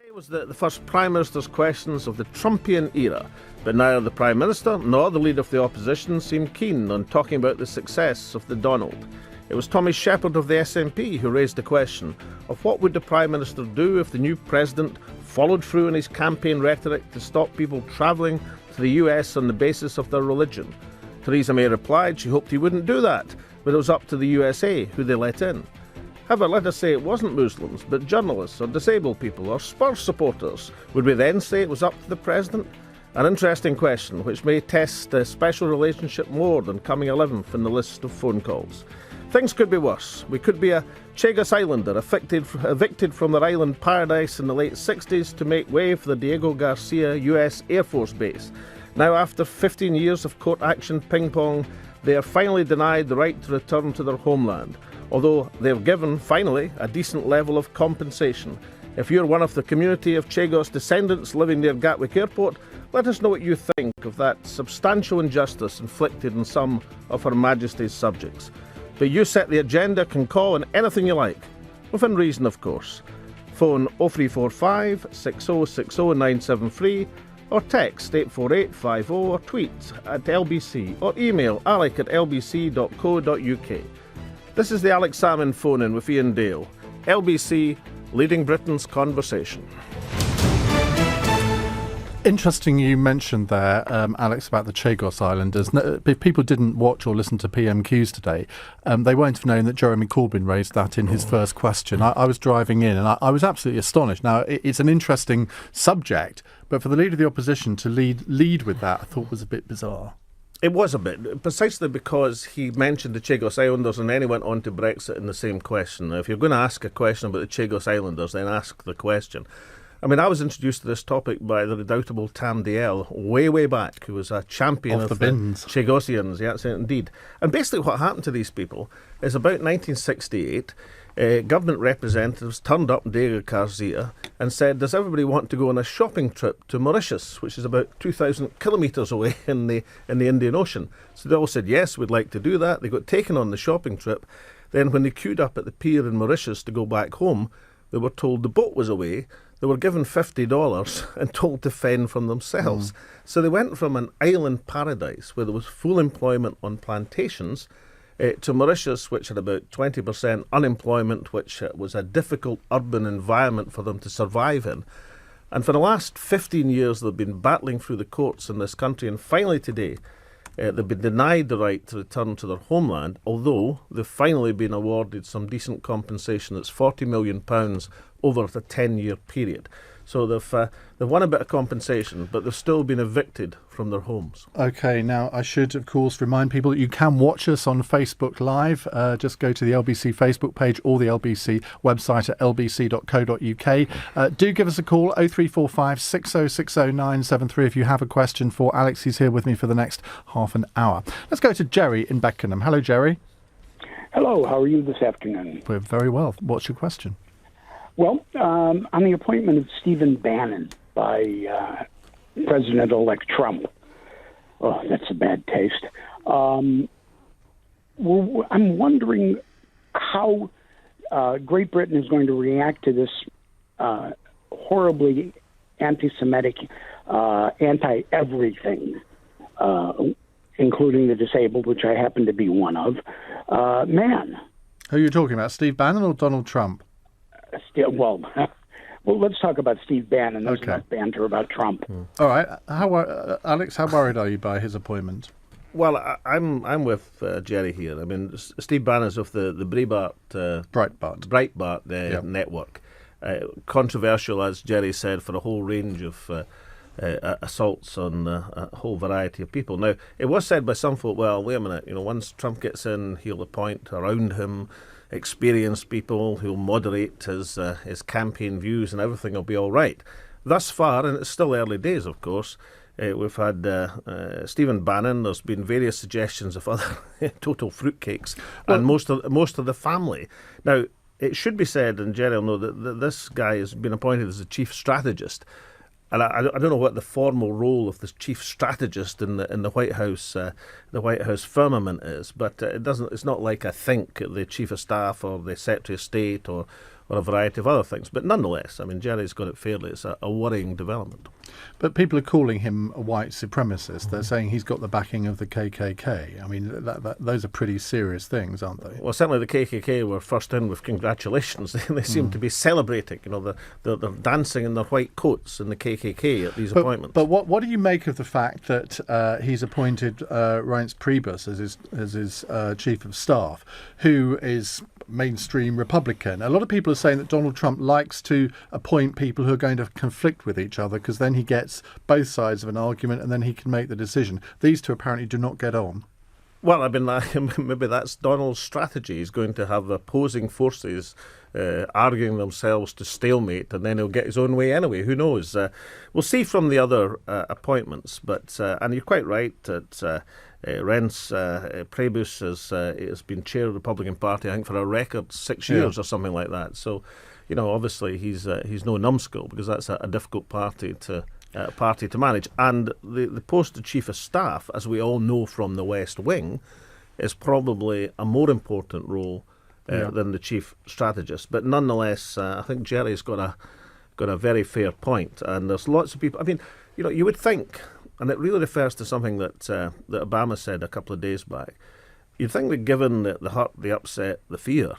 Today was the first Prime Minister's questions of the Trumpian era, but neither the Prime Minister nor the Leader of the Opposition seemed keen on talking about the success of the Donald. It was Tommy Shepherd of the SNP who raised the question of what would the Prime Minister do if the new President followed through on his campaign rhetoric to stop people travelling to the US on the basis of their religion. Theresa May replied she hoped he wouldn't do that, but it was up to the USA who they let in. However, let us say it wasn't Muslims, but journalists or disabled people or Spurs supporters. Would we then say it was up to the President? An interesting question, which may test a special relationship more than coming 11th in the list of phone calls. Things could be worse. We could be a Chagos Islander evicted from their island paradise in the late 60s to make way for the Diego Garcia US Air Force Base. Now, after 15 years of court action ping-pong, they are finally denied the right to return to their homeland, although they're given, finally, a decent level of compensation. If you're one of the community of Chagos descendants living near Gatwick Airport, let us know what you think of that substantial injustice inflicted on some of Her Majesty's subjects. But you set the agenda, can call on anything you like, within reason, of course. Phone 0345 6060 973 or text 84850 or tweet at LBC or email alec@lbc.co.uk. This is the Alex Salmond phone-in with Iain Dale. LBC, leading Britain's conversation. Interesting you mentioned there, Alex, about the Chagos Islanders. If people didn't watch or listen to PMQs today, they won't have known that Jeremy Corbyn raised that in his first question. I was driving in and I was absolutely astonished. Now, it's an interesting subject, but for the Leader of the Opposition to lead with that, I thought was a bit bizarre. It was a bit, precisely because he mentioned the Chagos Islanders and then he went on to Brexit in the same question. Now, if you're going to ask a question about the Chagos Islanders, then ask the question. I mean, I was introduced to this topic by the redoubtable Tam Dael way back, who was a champion of the Chagosians. Yeah, indeed. And basically what happened to these people is about 1968, government representatives turned up in Diego Garcia and said, does everybody want to go on a shopping trip to Mauritius, which is about 2,000 kilometres away in the Indian Ocean? So they all said, yes, we'd like to do that. They got taken on the shopping trip. Then when they queued up at the pier in Mauritius to go back home, they were told the boat was away. They were given $50 and told to fend from themselves. So they went from an island paradise where there was full employment on plantations to Mauritius, which had about 20% unemployment, which was a difficult urban environment for them to survive in. And for the last 15 years, they've been battling through the courts in this country. And finally today, they've been denied the right to return to their homeland, although they've finally been awarded some decent compensation. It's £40 million over the 10-year period. So they've won a bit of compensation, but they've still been evicted from their homes. OK, now I should, of course, remind people that you can watch us on Facebook Live. Just go to the LBC Facebook page or the LBC website at lbc.co.uk. Do give us a call, 0345 6060 973, if you have a question for Alex. He's here with me for the next half an hour. Let's go to Jerry in Beckenham. Hello, Jerry. Hello, how are you this afternoon? We're very well. What's your question? Well, on the appointment of Stephen Bannon by President-elect Trump, oh, that's a bad taste. I'm wondering how Great Britain is going to react to this horribly anti-Semitic, anti-everything, including the disabled, which I happen to be one of, man. Who are you talking about, Steve Bannon or Donald Trump? Well, let's talk about Steve Bannon. There's enough banter about Trump. All right. Alex, how worried are you by his appointment? Well, I'm with Jerry here. I mean, Steve Bannon's of the Breitbart network. Controversial, as Jerry said, for a whole range of assaults on a whole variety of people. Now, it was said by some folk, well, wait a minute, once Trump gets in, he'll appoint around him experienced people who'll moderate his campaign views and everything will be all right. Thus far, and it's still early days, of course, we've had Stephen Bannon. There's been various suggestions of other total fruitcakes, and most of the family. Now, it should be said, and Jerry will know, that this guy has been appointed as the chief strategist. And I don't know what the formal role of this chief strategist in the White House firmament is, but it's not like I think the chief of staff or the Secretary of State or a variety of other things. But nonetheless, I mean, Jerry's got it fairly. It's a worrying development. But people are calling him a white supremacist. They're saying he's got the backing of the KKK. I mean, those are pretty serious things, aren't they? Well, certainly the KKK were first in with congratulations. They seem to be celebrating. They're dancing in their white coats in the KKK at these appointments. But what do you make of the fact that he's appointed Reince Priebus as his chief of staff, who is mainstream Republican? A lot of people are saying that Donald Trump likes to appoint people who are going to conflict with each other, because then he gets both sides of an argument and then he can make the decision. These two apparently do not get on. Well, I mean, maybe that's Donald's strategy. He's going to have opposing forces arguing themselves to stalemate, and then he'll get his own way anyway. Who knows? We'll see from the other appointments. But and you're quite right that Reince Priebus has been chair of the Republican Party, I think, for a record 6 years or something like that. So, obviously he's no numbskull, because that's a difficult party to manage. And the post of chief of staff, as we all know from the West Wing, is probably a more important role than the chief strategist. But nonetheless, I think Jerry's got a very fair point. And there's lots of people. I mean, you would think, and it really refers to something that Obama said a couple of days back. You'd think that given the hurt, the upset, the fear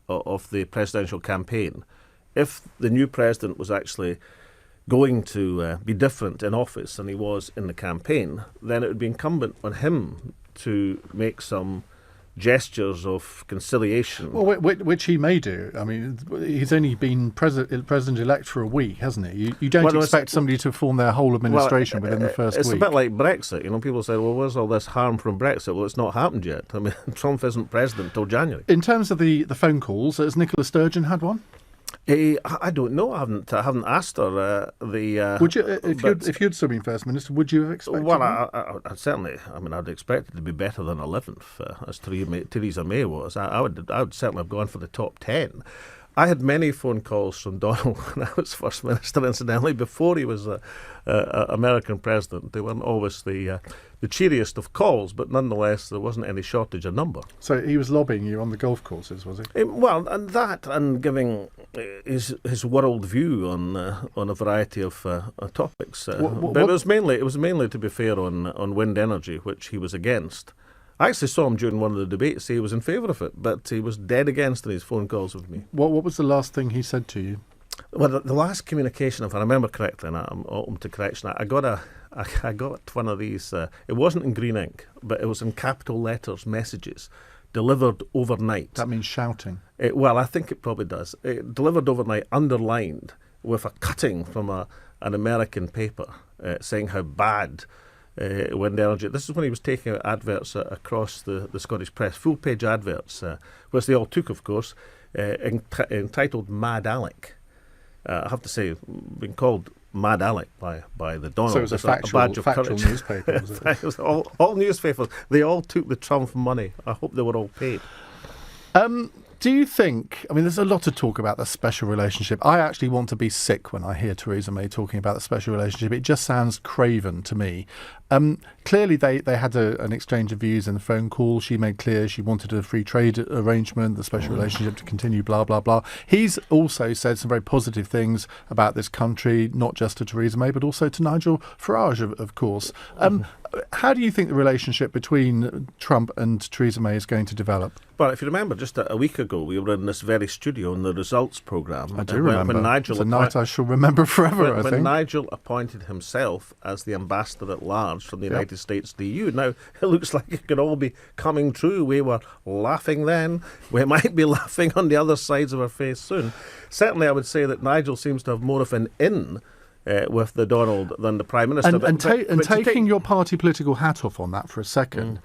of the presidential campaign, if the new president was actually going to be different in office than he was in the campaign, then it would be incumbent on him to make some gestures of conciliation. Well, which he may do. I mean, he's only been president-elect for a week, hasn't he? You don't expect somebody to form their whole administration within the first week. It's a bit like Brexit. People say, well, where's all this harm from Brexit? Well, it's not happened yet. I mean, Trump isn't president until January. In terms of the phone calls, has Nicola Sturgeon had one? I don't know. I haven't asked her. Would you, if you'd still been First Minister, would you have expected? Well, I'd certainly. I mean, I'd expect it to be better than 11th, as Theresa May was. I would certainly have gone for the top 10. I had many phone calls from Donald when I was First Minister, incidentally, before he was American President. They weren't always the cheeriest of calls, but nonetheless, there wasn't any shortage of number. So he was lobbying you on the golf courses, was he? Well, and giving his world view on a variety of topics. But it was mainly, to be fair, on wind energy, which he was against. I actually saw him during one of the debates say he was in favour of it, but he was dead against in his phone calls with me. What was the last thing he said to you? Well, the last communication, if I remember correctly, and I'm open to correction, I got one of these. It wasn't in green ink, but it was in capital letters, messages, delivered overnight. That means shouting. Well, I think it probably does. Delivered overnight, underlined with a cutting from an American paper saying how bad wind energy. This is when he was taking out adverts across the Scottish press, full-page adverts, which they all took, of course, entitled Mad Alec. I have to say, being called Mad Alec by the Donald. So it was a factual newspaper, was it? It was all newspapers. They all took the Trump money. I hope they were all paid. Do you think, I mean, there's a lot of talk about the special relationship. I actually want to be sick when I hear Theresa May talking about the special relationship. It just sounds craven to me. Clearly, they had an exchange of views in the phone call. She made clear she wanted a free trade arrangement, the special relationship to continue, blah, blah, blah. He's also said some very positive things about this country, not just to Theresa May, but also to Nigel Farage, of course. How do you think the relationship between Trump and Theresa May is going to develop? Well, if you remember, just a week ago, we were in this very studio in the results programme. I do remember. When Nigel it's a night I shall remember forever, I think. When Nigel appointed himself as the ambassador at large from the United States to the EU. Now, it looks like it could all be coming true. We were laughing then. We might be laughing on the other sides of our face soon. Certainly, I would say that Nigel seems to have more of an in with the Donald than the Prime Minister. Taking your party political hat off on that for a second,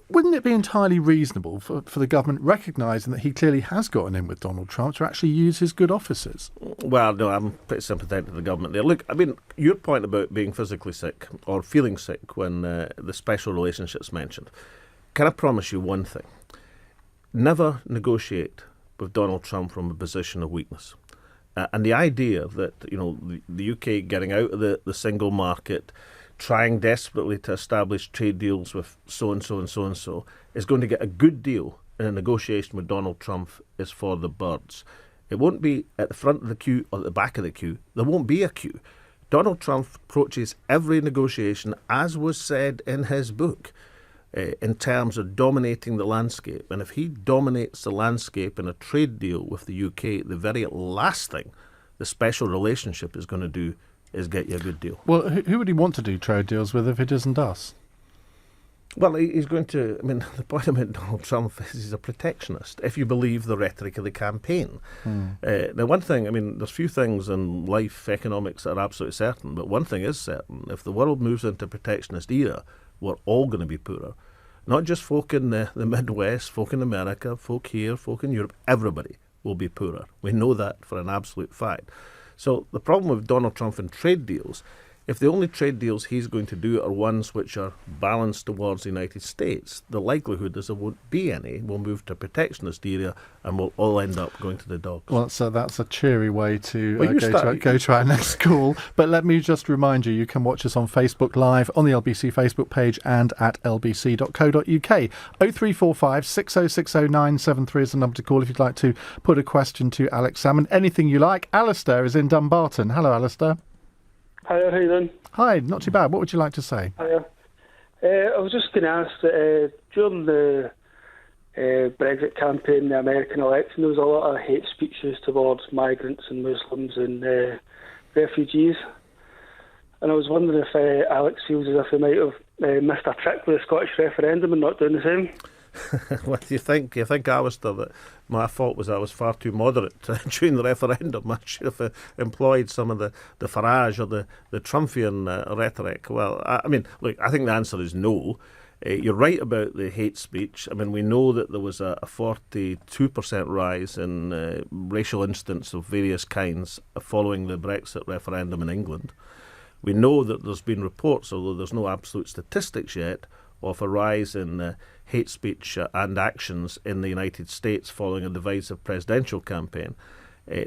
wouldn't it be entirely reasonable for the government, recognising that he clearly has gotten in with Donald Trump, to actually use his good offices? Well, no, I'm pretty sympathetic to the government there. Look, I mean, your point about being physically sick or feeling sick when the special relationship's mentioned, can I promise you one thing? Never negotiate with Donald Trump from a position of weakness. And the idea that, the UK getting out of the single market, trying desperately to establish trade deals with so-and-so and so-and-so, is going to get a good deal in a negotiation with Donald Trump is for the birds. It won't be at the front of the queue or at the back of the queue. There won't be a queue. Donald Trump approaches every negotiation, as was said in his book, in terms of dominating the landscape. And if he dominates the landscape in a trade deal with the UK, the very last thing the special relationship is going to do is get you a good deal. Well, who would he want to do trade deals with if it isn't us? Well, he's going to... I mean, the point about Donald Trump is he's a protectionist, if you believe the rhetoric of the campaign. Now, one thing, I mean, there's few things in life, economics, that are absolutely certain, but one thing is certain. If the world moves into a protectionist era, we're all going to be poorer. Not just folk in the Midwest, folk in America, folk here, folk in Europe, everybody will be poorer. We know that for an absolute fact. So the problem with Donald Trump and trade deals, if the only trade deals he's going to do are ones which are balanced towards the United States, the likelihood is there won't be any. We'll move to a protectionist area and we'll all end up going to the dogs. Well, so that's a cheery way to go to our next call. But let me just remind you, you can watch us on Facebook Live, on the LBC Facebook page and at lbc.co.uk. 0345 6060 973 is the number to call if you'd like to put a question to Alex Salmond. Anything you like. Alistair is in Dumbarton. Hello, Alistair. Hiya, how you doing? Hi, not too bad. What would you like to say? Hiya. I was just going to ask that during the Brexit campaign, the American election, there was a lot of hate speeches towards migrants and Muslims and refugees. And I was wondering if Alex feels as if he might have missed a trick with the Scottish referendum and not doing the same. What do you think? You think, Alistair, that my fault was I was far too moderate during the referendum? I should have employed some of the Farage or the Trumpian rhetoric. Well, I mean, look, I think the answer is no. You're right about the hate speech. I mean, we know that there was a 42% rise in racial incidents of various kinds following the Brexit referendum in England. We know that there's been reports, although there's no absolute statistics yet, of a rise in hate speech and actions in the United States following a divisive presidential campaign.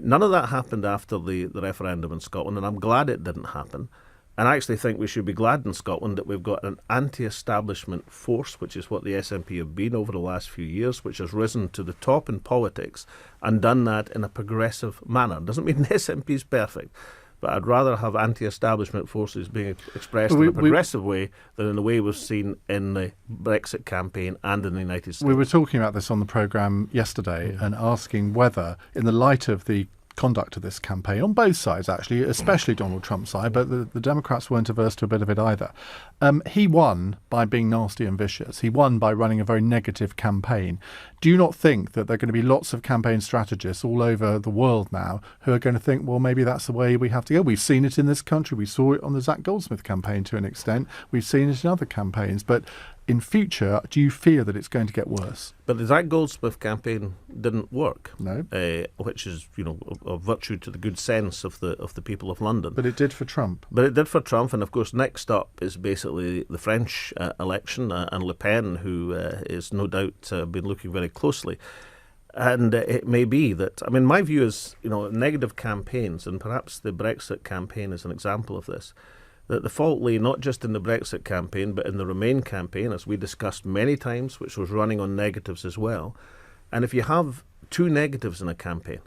None of that happened after the referendum in Scotland, and I'm glad it didn't happen. And I actually think we should be glad in Scotland that we've got an anti-establishment force, which is what the SNP have been over the last few years, which has risen to the top in politics and done that in a progressive manner. Doesn't mean the SNP is perfect, but I'd rather have anti-establishment forces being expressed in a progressive way than in the way we've seen in the Brexit campaign and in the United States. We were talking about this on the programme yesterday and asking whether, in the light of the conduct of this campaign, on both sides actually, especially Donald Trump's side, but the Democrats weren't averse to a bit of it either. He won by being nasty and vicious. He won by running a very negative campaign. Do you not think that there are going to be lots of campaign strategists all over the world now who are going to think, well, maybe that's the way we have to go? We've seen it in this country. We saw it on the Zach Goldsmith campaign to an extent. We've seen it in other campaigns. But in future, do you fear that it's going to get worse? But the Zach Goldsmith campaign didn't work. No. Which is, a virtue to the good sense of the people of London. But it did for Trump. But it did for Trump, and of course next up is basically the French election, and Le Pen, who is no doubt been looking very closely. And it may be that, I mean, my view is, negative campaigns, and perhaps the Brexit campaign is an example of this, that the fault lay not just in the Brexit campaign, but in the Remain campaign, as we discussed many times, which was running on negatives as well. And if you have two negatives in a campaign,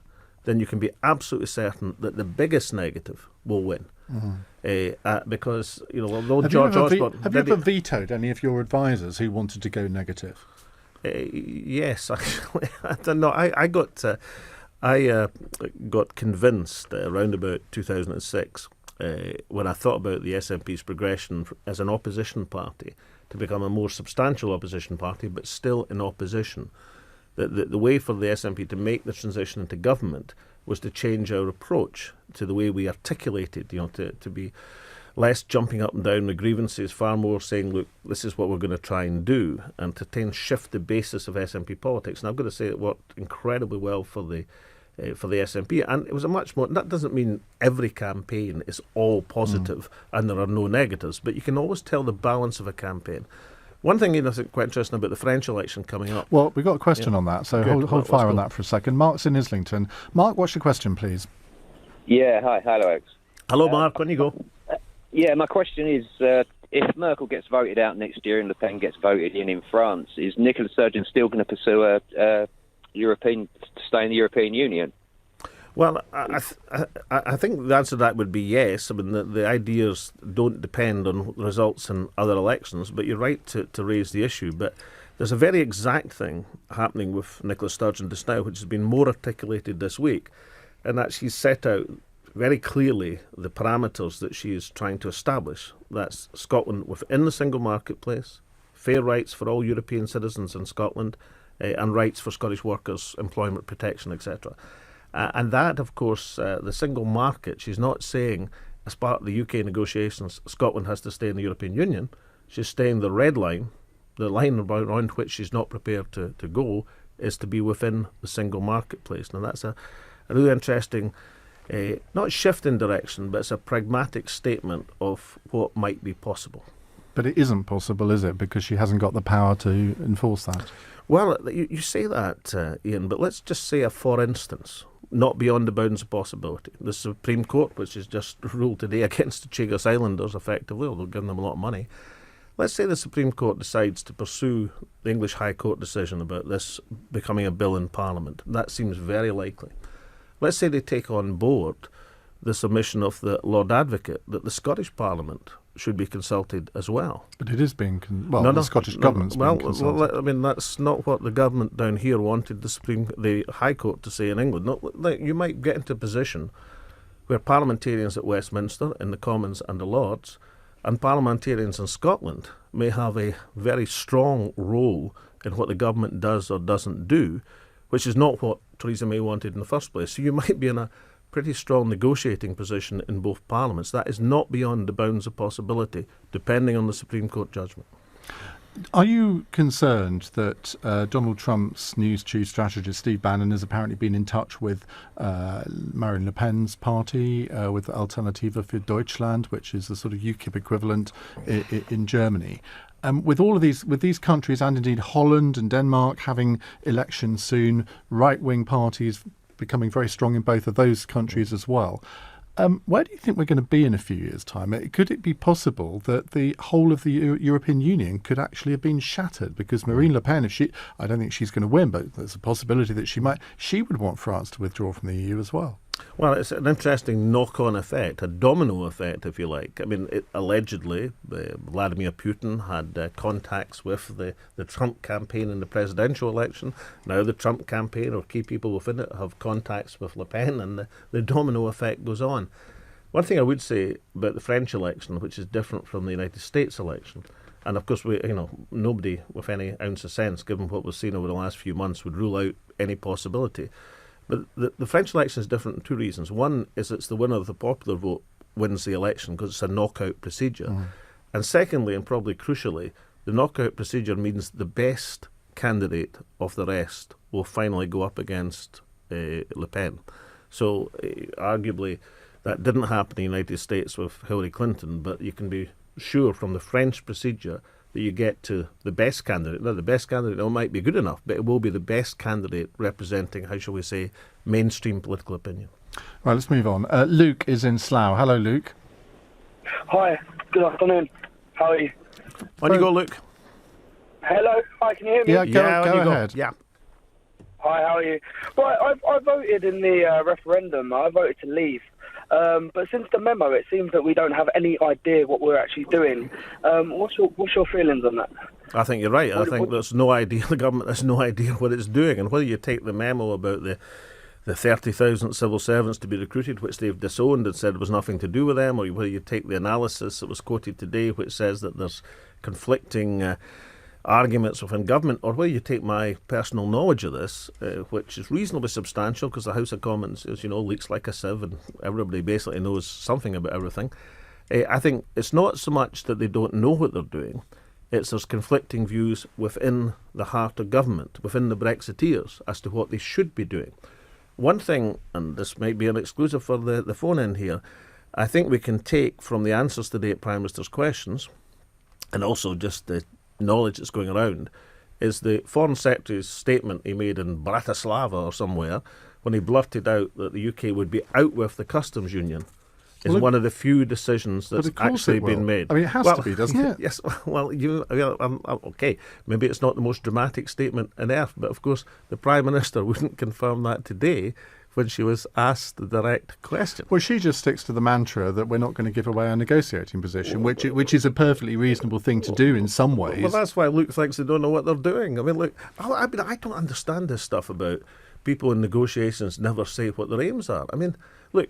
then you can be absolutely certain that the biggest negative will win. Mm-hmm. Because, although George Osborne... Have you ever vetoed any of your advisors who wanted to go negative? Yes, actually. I don't know. I got convinced around about 2006 when I thought about the SNP's progression as an opposition party to become a more substantial opposition party, but still in opposition, that the way for the SNP to make the transition into government was to change our approach to the way we articulated, to be less jumping up and down with grievances, far more saying, look, this is what we're going to try and do, and to try and shift the basis of SNP politics. And I've got to say it worked incredibly well for the SNP, and it was a much more... That doesn't mean every campaign is all positive and there are no negatives, but you can always tell the balance of a campaign. One thing I think quite interesting about the French election coming up... Well, we've got a question on that, so hold fire on that for a second. Mark's in Islington. Mark, what's your question, please? Yeah, hi. Hello, Alex. Hello, Mark. On you go. Yeah, my question is, if Merkel gets voted out next year and Le Pen gets voted in France, is Nicola Sturgeon still going to pursue to stay in the European Union? Well, I think the answer to that would be yes. I mean, the ideas don't depend on results in other elections, but you're right to raise the issue. But there's a very exact thing happening with Nicola Sturgeon just now, which has been more articulated this week, and that she's set out very clearly the parameters that she is trying to establish. That's Scotland within the single marketplace, fair rights for all European citizens in Scotland, and rights for Scottish workers, employment protection, etc. And that, of course, the single market, she's not saying as part of the UK negotiations Scotland has to stay in the European Union. She's saying the red line, the line around which she's not prepared to go, is to be within the single marketplace. Now that's a really interesting, not shift in direction, but it's a pragmatic statement of what might be possible. But it isn't possible, is it? Because she hasn't got the power to enforce that. Well, you say that, Ian, but let's just say for instance, not beyond the bounds of possibility. The Supreme Court, which has just ruled today against the Chagos Islanders effectively, although giving them a lot of money. Let's say the Supreme Court decides to pursue the English High Court decision about this becoming a bill in Parliament. That seems very likely. Let's say they take on board the submission of the Lord Advocate that the Scottish Parliament should be consulted as well. But it is being the Scottish government's being consulted. Well, I mean, that's not what the government down here wanted the High Court to say in England. You might get into a position where parliamentarians at Westminster, in the Commons and the Lords, and parliamentarians in Scotland may have a very strong role in what the government does or doesn't do, which is not what Theresa May wanted in the first place. So you might be in a pretty strong negotiating position in both parliaments. That is not beyond the bounds of possibility, depending on the Supreme Court judgment. Are you concerned that Donald Trump's News Chief Strategist Steve Bannon has apparently been in touch with Marine Le Pen's party, with Alternative für Deutschland, which is the sort of UKIP equivalent in Germany? With all of these countries, and indeed Holland and Denmark having elections soon, right-wing parties becoming very strong in both of those countries as well. Where do you think we're going to be in a few years' time? Could it be possible that the whole of the European Union could actually have been shattered? Because Marine Le Pen, I don't think she's going to win, but there's a possibility that she would want France to withdraw from the EU as well. Well, it's an interesting knock-on effect, a domino effect, if you like. I mean, allegedly, Vladimir Putin had contacts with the Trump campaign in the presidential election. Now the Trump campaign, or key people within it, have contacts with Le Pen, and the domino effect goes on. One thing I would say about the French election, which is different from the United States election, and of course, nobody with any ounce of sense, given what we've seen over the last few months, would rule out any possibility. But the French election is different for two reasons. One is it's the winner of the popular vote wins the election because it's a knockout procedure. And secondly, and probably crucially, the knockout procedure means the best candidate of the rest will finally go up against Le Pen. So arguably that didn't happen in the United States with Hillary Clinton, but you can be sure from the French procedure that you get to the best candidate. Now, the best candidate might be good enough, but it will be the best candidate representing, how shall we say, mainstream political opinion. Right, let's move on. Luke is in Slough. Hello, Luke. Hi, good afternoon. How are you? On you go, Luke. Hello, hi, can you hear me? Yeah, go ahead. Yeah. Hi, how are you? Right, I voted in the referendum. I voted to leave. But since the memo, it seems that we don't have any idea what we're actually doing. What's your feelings on that? I think you're right. I think there's no idea. The government has no idea what it's doing. And whether you take the memo about the 30,000 civil servants to be recruited, which they've disowned and said was nothing to do with them, or whether you take the analysis that was quoted today, which says that there's conflicting arguments within government, or whether you take my personal knowledge of this, which is reasonably substantial because the House of Commons, as you know, leaks like a sieve and everybody basically knows something about everything. I think it's not so much that they don't know what they're doing, it's there's conflicting views within the heart of government, within the Brexiteers, as to what they should be doing. One thing, and this might be an exclusive for the phone in here, I think we can take from the answers today at Prime Minister's questions, and also just the knowledge that's going around, is the Foreign Secretary's statement he made in Bratislava or somewhere when he blurted out that the UK would be out with the customs union is one of the few decisions that's actually been made. I mean, it has to be, doesn't it? Yes. Well, okay, maybe it's not the most dramatic statement on earth, but of course the Prime Minister wouldn't confirm that today when she was asked the direct question. Well, she just sticks to the mantra that we're not going to give away our negotiating position, which is a perfectly reasonable thing to do in some ways. Well, that's why Luke thinks they don't know what they're doing. I mean, look, I don't understand this stuff about people in negotiations never say what their aims are. I mean, look,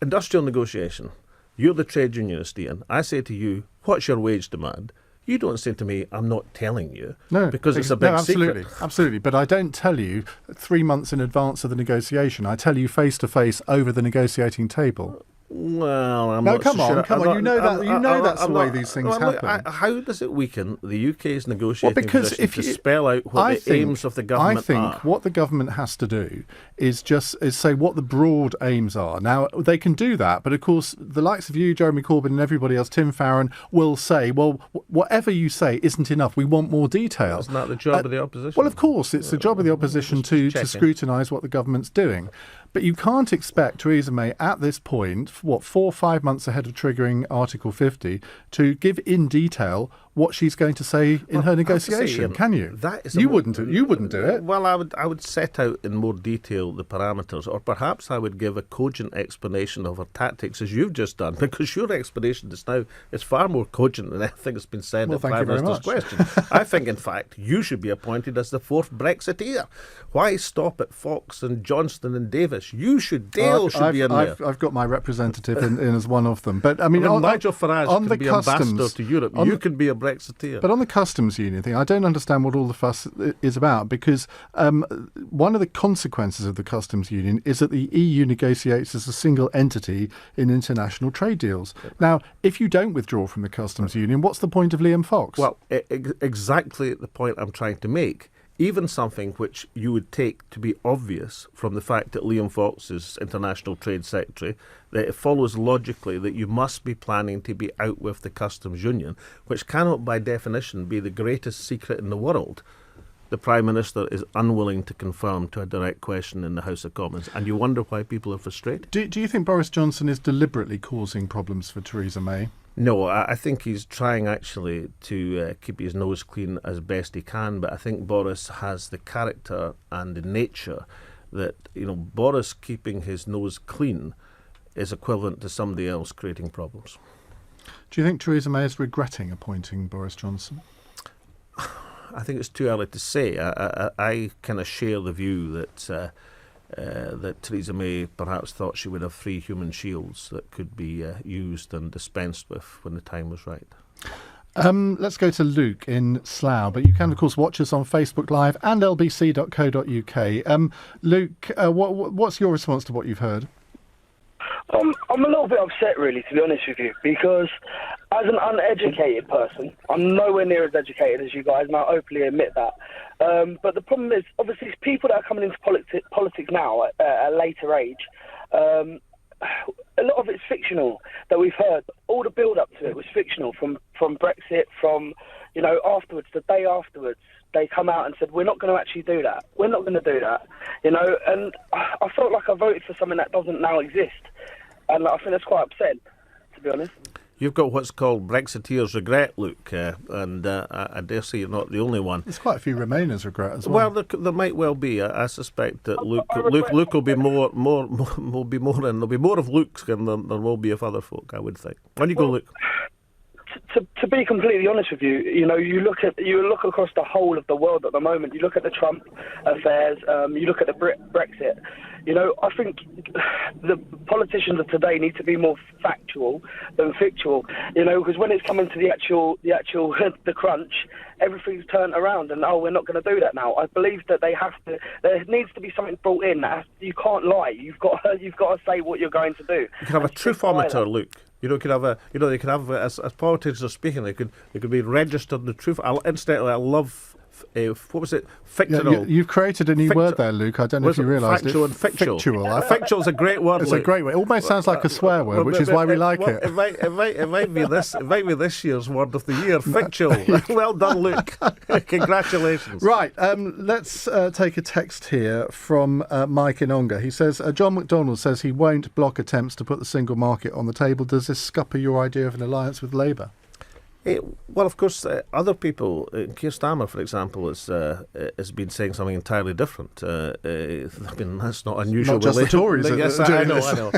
industrial negotiation, you're the trade unionist, Iain. I say to you, what's your wage demand? You don't say to me, I'm not telling you, because it's a big absolutely, secret. Absolutely, but I don't tell you 3 months in advance of the negotiation. I tell you face to face over the negotiating table. Well, I'm no, not come so on, sure. come on. You know that's the way these things happen. How does it weaken the UK's negotiating because position to spell out what the aims of the government are? I think what the government has to do is say what the broad aims are. Now, they can do that, but of course, the likes of you, Jeremy Corbyn, and everybody else, Tim Farron, will say, well, whatever you say isn't enough. We want more detail. Isn't that the job of the opposition? Well, of course, it's the job of the opposition to scrutinise what the government's doing. But you can't expect Theresa May at this point, 4 or 5 months ahead of triggering Article 50, to give in detail what she's going to say in her negotiation, can you? You wouldn't do it. Well, I would set out in more detail the parameters, or perhaps I would give a cogent explanation of her tactics, as you've just done, because your explanation just now is far more cogent than anything that's been said at Prime Minister's question. I think, in fact, you should be appointed as the fourth Brexiteer. Why stop at Fox and Johnston and Davis? You should, Dale should be in there. I've got my representative in as one of them. But I mean, Nigel Farage on can the be customs, ambassador to Europe. You can be a Brexiteer. But on the customs union thing, I don't understand what all the fuss is about, because one of the consequences of the customs union is that the EU negotiates as a single entity in international trade deals. Now, if you don't withdraw from the customs union, what's the point of Liam Fox? Well, exactly the point I'm trying to make. Even something which you would take to be obvious from the fact that Liam Fox is International Trade Secretary, that it follows logically that you must be planning to be out with the customs union, which cannot by definition be the greatest secret in the world. The Prime Minister is unwilling to confirm to a direct question in the House of Commons, and you wonder why people are frustrated. Do you think Boris Johnson is deliberately causing problems for Theresa May? No, I think he's trying actually to keep his nose clean as best he can, but I think Boris has the character and the nature that, Boris keeping his nose clean is equivalent to somebody else creating problems. Do you think Theresa May is regretting appointing Boris Johnson? I think it's too early to say. I kind of share the view that Theresa May perhaps thought she would have 3 human shields that could be used and dispensed with when the time was right. Let's go to Luke in Slough, but you can, of course, watch us on Facebook Live and lbc.co.uk. Luke, what's your response to what you've heard? I'm a little bit upset, really, to be honest with you, because as an uneducated person, I'm nowhere near as educated as you guys, and I openly admit that. But the problem is, obviously, people that are coming into politics now at a later age, a lot of it's fictional that we've heard. All the build-up to it was fictional, from Brexit, from, afterwards, the day afterwards, they come out and said, we're not going to actually do that. We're not going to do that. And I felt like I voted for something that doesn't now exist. And I think that's quite upsetting, to be honest. You've got what's called Brexiteers regret, Luke, and I dare say you're not the only one. There's quite a few Remainers regret as well. Well, there might well be. I suspect that Luke will be more, and there'll be more of Luke's than there will be of other folk, I would think. On you go, Luke. To be completely honest with you, you look across the whole of the world at the moment. You look at the Trump affairs. You look at the Brexit. I think the politicians of today need to be more factual than fictional. Because when it's coming to the actual the crunch, everything's turned around, and we're not going to do that now. I believe that there needs to be something brought in. You can't lie. You've got to say what you're going to do. You can have a truthometer, Luke. They could have as politicians are speaking, they could be registered in the truth. Incidentally, I love what was it? Fictional. Yeah, you've created a new word there, Luke. I don't know if you realised it. Factual and fictional. Fictual's a great word. It's a great word. It almost sounds like a swear word, which is why we like it. It might be this year's word of the year. Fictual. Well done, Luke. Congratulations. Right. Let's take a text here from Mike in Ongar. He says, John McDonnell says he won't block attempts to put the single market on the table. Does this scupper your idea of an alliance with Labour? Well, of course, other people, Keir Starmer, for example, has been saying something entirely different. I mean, that's not unusual. Not just the Tories. Yes, I know.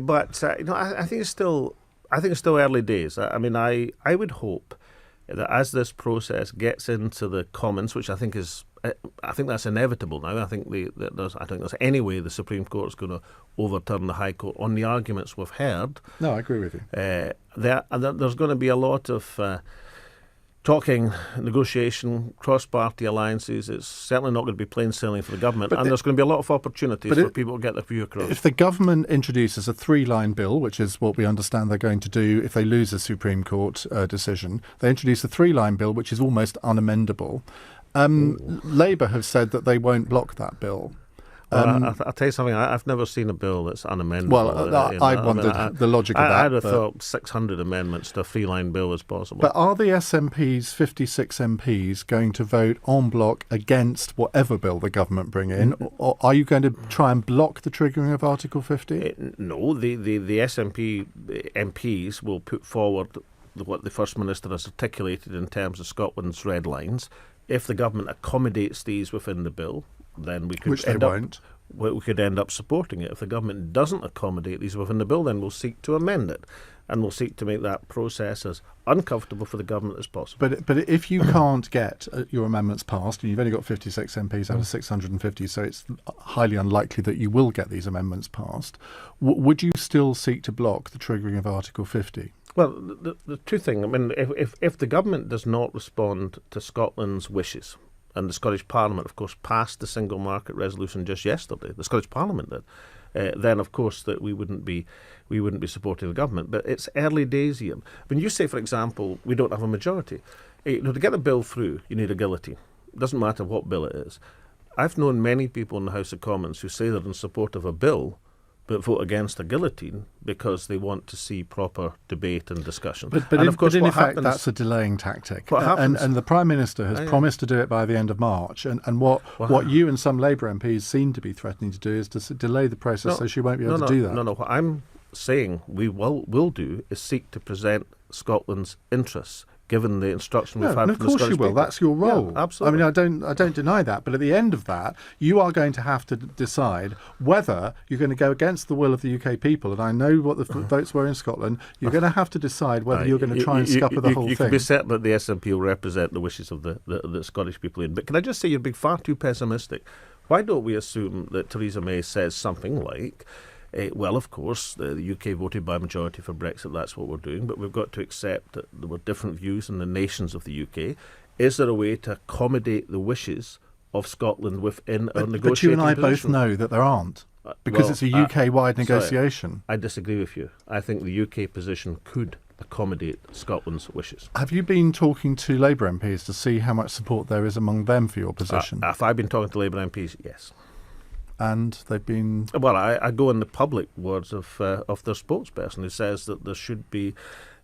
But I think it's still early days. I mean, I would hope that as this process gets into the Commons, which I think that's inevitable now. I think there's any way the Supreme Court is going to overturn the High Court on the arguments we've heard. No, I agree with you. There's going to be a lot of talking, negotiation, cross-party alliances. It's certainly not going to be plain sailing for the government, and there's going to be a lot of opportunities for people to get their view across. If the government introduces a 3-line bill, which is what we understand they're going to do if they lose a Supreme Court decision, they introduce a 3-line bill which is almost unamendable. Labour have said that they won't block that bill. I'll tell you something. I've never seen a bill that's unamendable. Well, I wondered the logic of that. I'd have thought 600 amendments to a 3-line bill is possible. But are the SNP's 56 MPs going to vote en bloc against whatever bill the government bring in, or are you going to try and block the triggering of Article 50? No, the SNP MPs will put forward what the First Minister has articulated in terms of Scotland's red lines. If the government accommodates these within the bill, then we could we could end up supporting it. If the government doesn't accommodate these within the bill, then we'll seek to amend it, and we'll seek to make that process as uncomfortable for the government as possible. But if you can't get your amendments passed, and you've only got 56 MPs out of 650, so it's highly unlikely that you will get these amendments passed, would you still seek to block the triggering of Article 50? Well, the two things, I mean, if the government does not respond to Scotland's wishes, and the Scottish Parliament, of course, passed the single market resolution just yesterday, the Scottish Parliament did, then of course that we wouldn't be supporting the government. But it's early days, Iain. When you say, for example, we don't have a majority, to get a bill through, you need a guillotine. It doesn't matter what bill it is. I've known many people in the House of Commons who say they're in support of a bill but vote against a guillotine because they want to see proper debate and discussion. But and of course, in effect, that's a delaying tactic. And the Prime Minister has promised to do it by the end of March. And what you and some Labour MPs seem to be threatening to do is to delay the process so she won't be able to do that. No. What I'm saying we will do is seek to present Scotland's interests, given the instruction we've had from the Scottish people. Of course you will. That's your role. Yeah, absolutely. I mean, I don't deny that. But at the end of that, you are going to have to decide whether you're going to go against the will of the UK people. And I know what the votes were in Scotland. You're going to have to decide whether you're going to try and scupper the whole thing. You can be certain that the SNP will represent the wishes of the Scottish people. But can I just say you're being far too pessimistic. Why don't we assume that Theresa May says something like, well, of course, the UK voted by majority for Brexit, that's what we're doing, but we've got to accept that there were different views in the nations of the UK. Is there a way to accommodate the wishes of Scotland within our negotiating position? But you and I both know that there aren't, because it's a UK-wide negotiation. Sorry, I disagree with you. I think the UK position could accommodate Scotland's wishes. Have you been talking to Labour MPs to see how much support there is among them for your position? If I've been talking to Labour MPs, yes. And they've been... Well, I go in the public words of their spokesperson who says that there should be...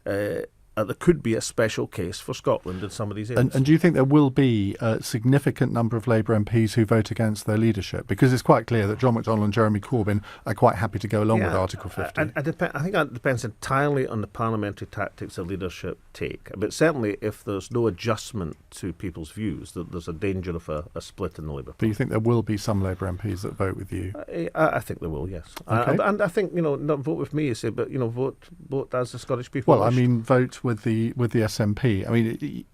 there could be a special case for Scotland in some of these areas. And do you think there will be a significant number of Labour MPs who vote against their leadership? Because it's quite clear that John McDonnell and Jeremy Corbyn are quite happy to go along with Article 50. I think that depends entirely on the parliamentary tactics the leadership take. But certainly if there's no adjustment to people's views, that there's a danger of a split in the Labour Party. But you think there will be some Labour MPs that vote with you? I think there will, yes. Okay. And I think, not vote with me, you say, but, vote as the Scottish people Well, wish. I mean, vote with the SNP. I mean,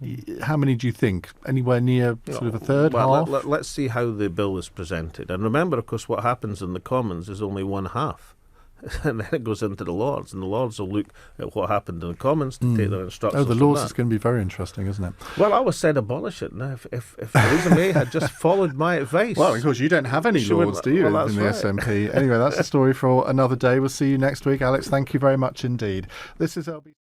how many do you think? Anywhere near sort of a third, half? Let's see how the bill is presented. And remember, of course, what happens in the Commons is only one half. And then it goes into the Lords, and the Lords will look at what happened in the Commons to take their instructions. Oh, the Lords is going to be very interesting, isn't it? Well, I always said abolish it. Now, if Theresa May had just followed my advice... Well, of course, you don't have any Lords, do you, in the SNP? Anyway, that's a story for another day. We'll see you next week. Alex, thank you very much indeed. This is LBC.